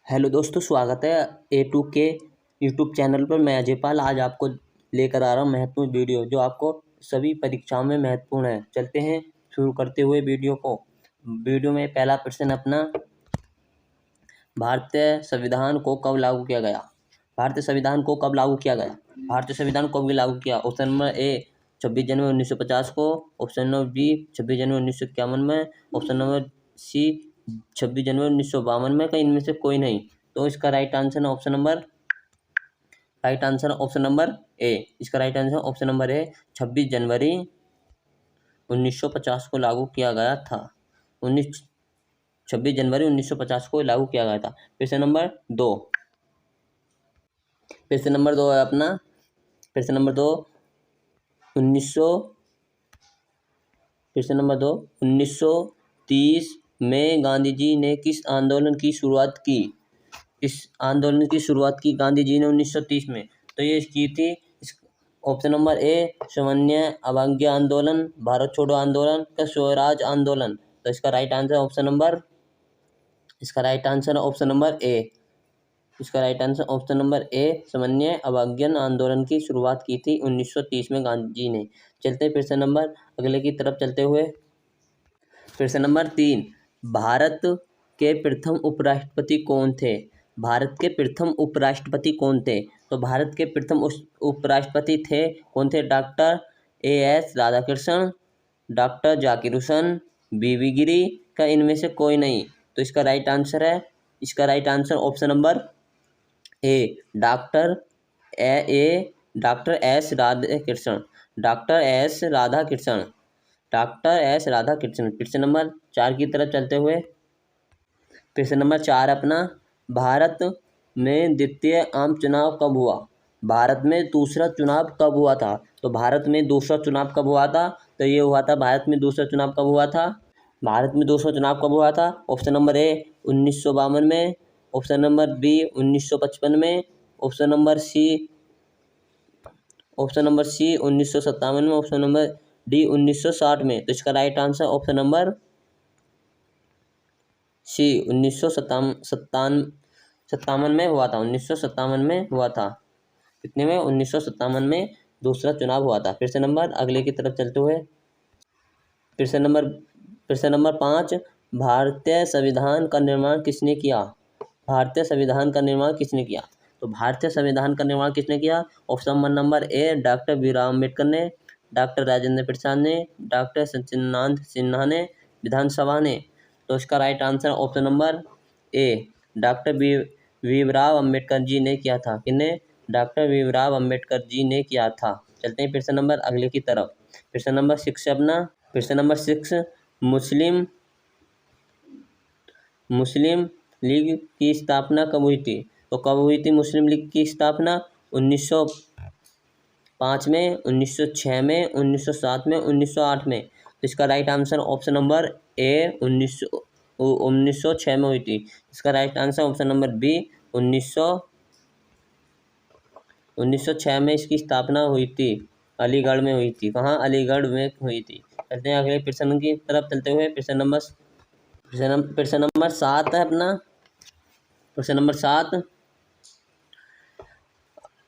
Hello दोस्तों, स्वागत है A2 के यूट्यूब चैनल पर। मैं अजय पाल आज आपको लेकर आ रहा हूँ महत्वपूर्ण वीडियो जो आपको सभी परीक्षाओं में महत्वपूर्ण है। चलते हैं शुरू करते हुए वीडियो को। वीडियो में पहला प्रश्न अपना, भारतीय संविधान को कब लागू किया गया? भारतीय संविधान को कब लागू किया गया? भारतीय संविधान को कब लागू किया? ऑप्शन नंबर ए 26 जनवरी 1950 को, ऑप्शन नंबर बी 26 जनवरी 1951 में, ऑप्शन नंबर सी 26 जनवरी 1952 में। कहीं इनमें से कोई नहीं, तो इसका right answer option number A. इसका right answer option number A 26 जनवरी 1950 को लागू किया गया था। 26 जनवरी 1950 को लागू किया गया था। प्रश्न नंबर दो है अपना। प्रश्न नंबर दो 1930 में गांधी जी ने किस आंदोलन की शुरुआत की? इस आंदोलन की शुरुआत की गांधी जी ने 1930 में, तो ये की थी ऑप्शन नंबर ए सामान्य अवज्ञा आंदोलन, भारत छोड़ो आंदोलन का स्वराज आंदोलन। तो इसका right answer option number A. इसका right answer option number A सामान्य अवज्ञा आंदोलन की शुरुआत की थी 1930 में गांधी जी ने। चलते प्रश्न नंबर अगले की तरफ चलते हुए। प्रश्न नंबर 3, भारत के प्रथम उपराष्ट्रपति कौन थे? भारत के प्रथम उपराष्ट्रपति कौन थे? तो भारत के प्रथम उपराष्ट्रपति कौन थे? Doctor A.S. Radhakrishnan, doctor Zakir Hussain, बीवी गिरी का इनमें से कोई नहीं। तो इसका right answer option number A doctor S Radhakrishnan. प्रश्न नंबर 4 की तरफ चलते हुए। प्रश्न नंबर 4 अपना, भारत में द्वितीय आम चुनाव कब हुआ? भारत में दूसरा चुनाव कब हुआ था? तो भारत में दूसरा चुनाव कब हुआ था? तो ये हुआ था, भारत में दूसरा चुनाव कब हुआ था? ऑप्शन नंबर ए 1952 में, ऑप्शन नंबर बी 1955 में, ऑप्शन नंबर सी 1957 में, ऑप्शन नंबर डी 1960 में। तो इसका right answer option number C 1957 में हुआ था। 1957 में हुआ था। कितने में? 1957 में दूसरा चुनाव हुआ था। प्रश्न नंबर अगले की तरफ चलते हुए। प्रश्न नंबर 5, भारतीय संविधान का निर्माण किसने किया? भारतीय संविधान का निर्माण किसने किया? तो भारतीय संविधान का निर्माण किसने किया? Option number A doctor Bhimrao Ambedkar ने, डॉक्टर राजेंद्र प्रसाद ने, डॉक्टर सचिदानंद सिन्हा ने, विधानसभा ने। तो इसका right answer option number A doctor Bhimrao Ambedkar ji ने किया था। किसने? डॉक्टर भीमराव अम्बेडकर जी ने किया था। चलते हैं प्रश्न नंबर अगले की तरफ। प्रश्न नंबर 6 अपना। प्रश्न नंबर 6, मुस्लिम लीग की स्थापना कब हुई थी? तो कब हुई थी मुस्लिम लीग की स्थापना? 1905 में, 1906 में, 1907 में, 1908 में। तो इसका right answer option number A 1906 में हुई थी। इसका right answer option number B 1906 में इसकी स्थापना हुई थी। अलीगढ़ में हुई थी। कहाँ? अलीगढ़ में हुई थी। चलते हैं अगले प्रश्न की तरफ चलते हुए। प्रश्न नंबर 7 है अपना। प्रश्न नंबर 7,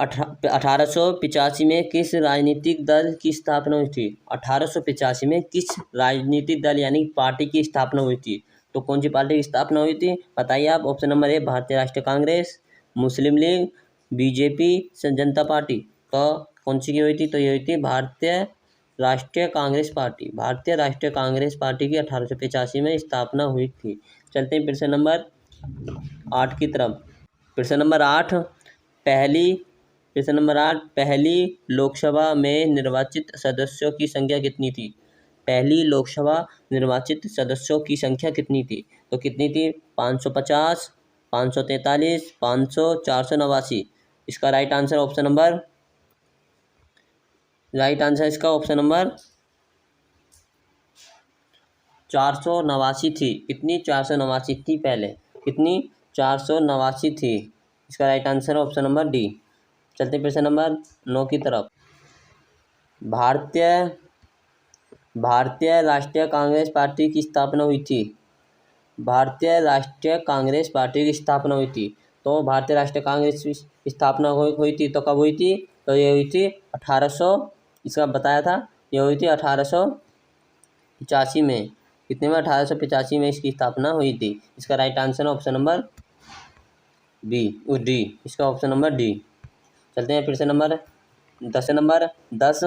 1885 में किस राजनीतिक दल की स्थापना हुई थी? 1885 में किस राजनीतिक दल यानी पार्टी की स्थापना हुई थी? तो कौन सी पार्टी की स्थापना हुई थी बताइए आप। ऑप्शन नंबर ए भारतीय राष्ट्रीय कांग्रेस, मुस्लिम लीग, बीजेपी, जनता पार्टी। तो कौन सी की हुई थी? तो ये हुई थी भारतीय राष्ट्रीय कांग्रेस पार्टी। भारतीय राष्ट्रीय कांग्रेस पार्टी की 1885 में स्थापना हुई थी। चलते हैं प्रश्न नंबर 8 की तरफ। प्रश्न नंबर 8, पहली लोकसभा में निर्वाचित सदस्यों की संख्या कितनी थी? पहली लोकसभा निर्वाचित सदस्यों की संख्या कितनी थी? तो कितनी थी? 550, 543, 500, 489। इसका राइट आंसर इसका ऑप्शन नंबर 489 थी। कितनी? 489 थी पहले। कितनी? 489 थी। इसका right answer option number D. चलते प्रश्न नंबर 9 की तरफ। भारतीय राष्ट्रीय कांग्रेस पार्टी की स्थापना हुई थी। भारतीय राष्ट्रीय कांग्रेस पार्टी की स्थापना हुई थी। तो भारतीय राष्ट्रीय कांग्रेस की स्थापना हुई थी तो कब हुई थी? तो ये हुई थी 1800, इसका बताया था, ये हुई थी 1885 में। कितने में? 1885 में इसकी स्थापना हुई थी। इसका राइट आंसर है ऑप्शन नंबर डी। इसका ऑप्शन नंबर डी। चलते हैं फिर से नंबर 10।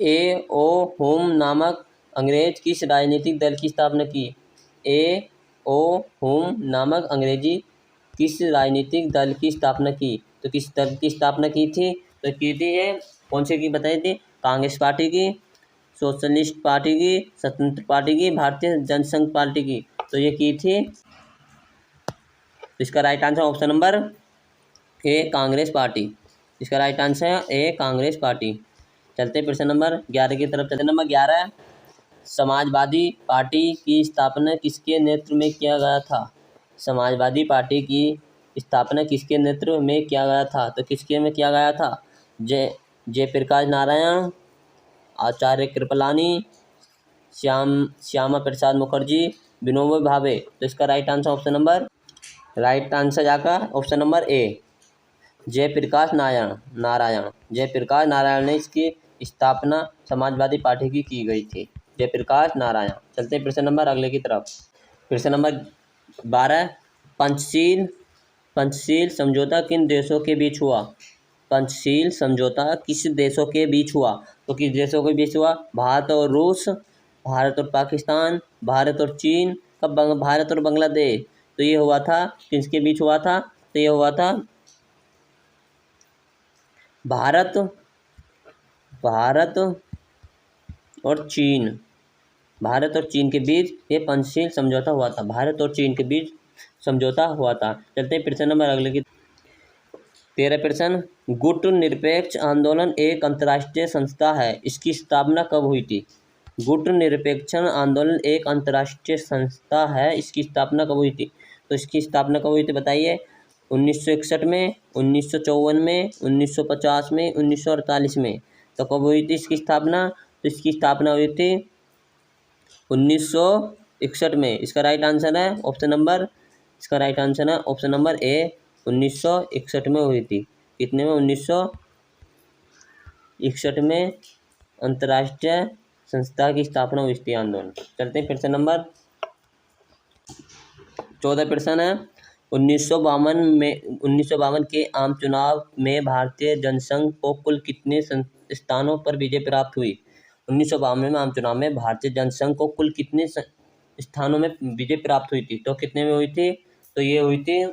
ए ओ होम नामक अंग्रेज किस राजनीतिक दल की स्थापना की? ए ओ होम नामक अंग्रेजी किस राजनीतिक दल की स्थापना की? तो किस दल की स्थापना की थी? तो की थी ये कौन से की बताई थी? कांग्रेस पार्टी की, सोशलिस्ट पार्टी की, स्वतंत्र पार्टी की, भारतीय जनसंघ पार्टी की। तो ये की थी। तो इसका राइट आंसर ऑप्शन नंबर ए कांग्रेस पार्टी। इसका राइट आंसर है ए कांग्रेस पार्टी। चलते प्रश्न नंबर 11 की तरफ चलते। नंबर 11, समाजवादी पार्टी की स्थापना किसके नेतृत्व में किया गया था? समाजवादी पार्टी की स्थापना किसके नेतृत्व में किया गया था? तो किसके में किया गया था? जयप्रकाश नारायण, आचार्य कृपलानी, श्यामा प्रसाद मुखर्जी, विनोबा भावे। तो इसका राइट आंसर जाकर option number A Jayaprakash Narayan ने इसकी स्थापना समाजवादी पार्टी की गई थी। जयप्रकाश नारायण। चलते प्रश्न नंबर अगले की तरफ। प्रश्न नंबर 12, पंचशील समझौता किन देशों के बीच हुआ? पंचशील समझौता किस देशों के बीच हुआ? तो किस देशों के बीच हुआ? भारत और रूस, भारत और पाकिस्तान, भारत और चीन, भारत और बांग्लादेश। तो ये हुआ था, किसके बीच हुआ था? तो ये हुआ था भारत और चीन। भारत और चीन के बीच ये पंचशील समझौता हुआ था। भारत और चीन के बीच समझौता हुआ था। चलते हैं प्रश्न नंबर अगले की। 13 प्रश्न, गुट निरपेक्ष आंदोलन एक अंतर्राष्ट्रीय संस्था है, इसकी स्थापना कब हुई थी? गुट निरपेक्ष आंदोलन एक अंतर्राष्ट्रीय संस्था है, इसकी स्थापना कब हुई थी? तो इसकी स्थापना कब हुई थी बताइए? 1961 में, 1954 में, 1950 में, 1948 में। तो कब हुई थी इसकी स्थापना? तो इसकी स्थापना हुई थी 1961 में। इसका राइट आंसर है ऑप्शन नंबर ए 1961 में हुई थी। कितने में? 1961 में अंतर्राष्ट्रीय संस्था की स्थापना हुई थी आंदोलन। चलते हैं प्रश्न नंबर 14 प्रश्न है, 1952 के आम चुनाव में भारतीय जनसंघ को कुल कितने स्थानों पर विजय प्राप्त हुई? 1952 में आम चुनाव में भारतीय जनसंघ को कुल कितने स्थानों में विजय प्राप्त हुई थी? तो कितने में हुई थी? तो ये हुई थी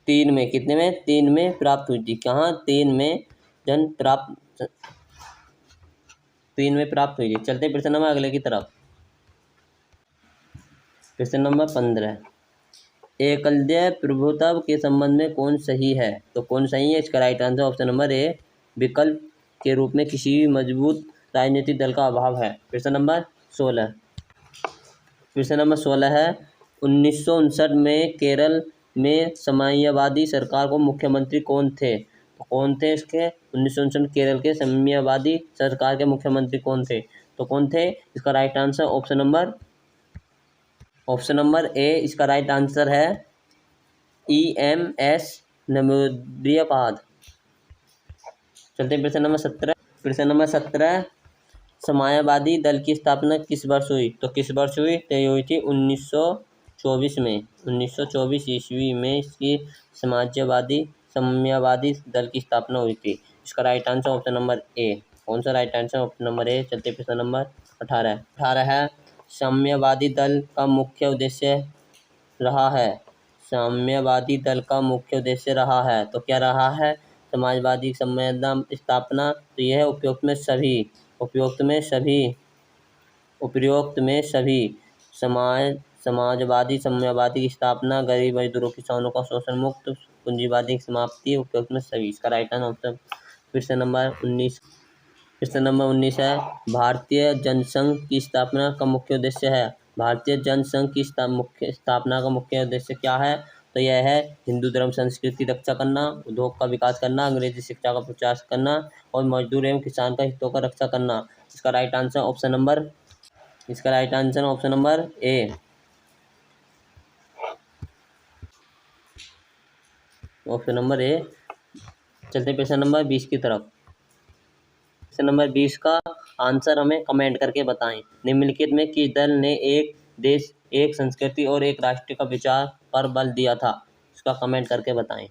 3 में। कितने में? 3 में प्राप्त हुई थी। कहाँ? 3 में प्राप्त हुई थी। चलते प्रश्न नंबर अगले की तरफ। प्रश्न नंबर 15, एकलव्य प्रभुत्व के संबंध में कौन सही है? तो कौन सही है? इसका राइट आंसर ऑप्शन नंबर ए विकल्प के रूप में किसी भी मजबूत राजनीतिक दल का अभाव है। प्रश्न नंबर 16 है, 1959 में केरल में साम्यवादी सरकार को मुख्यमंत्री कौन थे? तो कौन थे इसके? 1959 केरल के साम्यवादी सरकार के मुख्यमंत्री कौन थे? तो कौन थे? इसका right answer option number A. इसका राइट आंसर है EMS नमोद्यपाद। चलते हैं प्रश्न नंबर 17, साम्यवादी दल की स्थापना किस वर्ष हुई? तो किस वर्ष हुई? तो ये हुई थी 1924 में। 1924 ईस्वी में इसकी साम्यवादी दल की स्थापना हुई थी। इसका राइट आंसर ऑप्शन नंबर ए। कौन सा राइट आंसर? ऑप्शन नंबर ए। चलते प्रश्न नंबर 18 है, साम्यवादी दल का मुख्य उद्देश्य रहा है। तो क्या रहा है? समाजवादी स्थापना। तो यह उपरोक्त में सभी समाजवादी साम्यवादी की स्थापना, गरीब मजदूरों किसानों का शोषण मुक्त, पूंजीवादी की समाप्ति, उपरोक्त में सभी। इसका राइट आंसर ऑप्शन प्रश्न नंबर 19 है, भारतीय जनसंघ की स्थापना का मुख्य उद्देश्य है। भारतीय जनसंघ की स्थापना का मुख्य उद्देश्य क्या है? तो यह है हिंदू धर्म संस्कृति रक्षा करना, उद्योग का विकास करना, अंग्रेजी शिक्षा का प्रचार करना और मजदूर एवं किसान का हितों का रक्षा करना। इसका राइट आंसर ऑप्शन नंबर इसका राइट आंसर ऑप्शन नंबर ए। ऑप्शन नंबर ए। चलते प्रश्न नंबर 20 की तरफ। प्रश्न नंबर 20 का आंसर हमें कमेंट करके बताएं। निम्नलिखित में किस दल ने एक देश, एक संस्कृति और एक राष्ट्र का विचार पर बल दिया था? उसका कमेंट करके बताएं।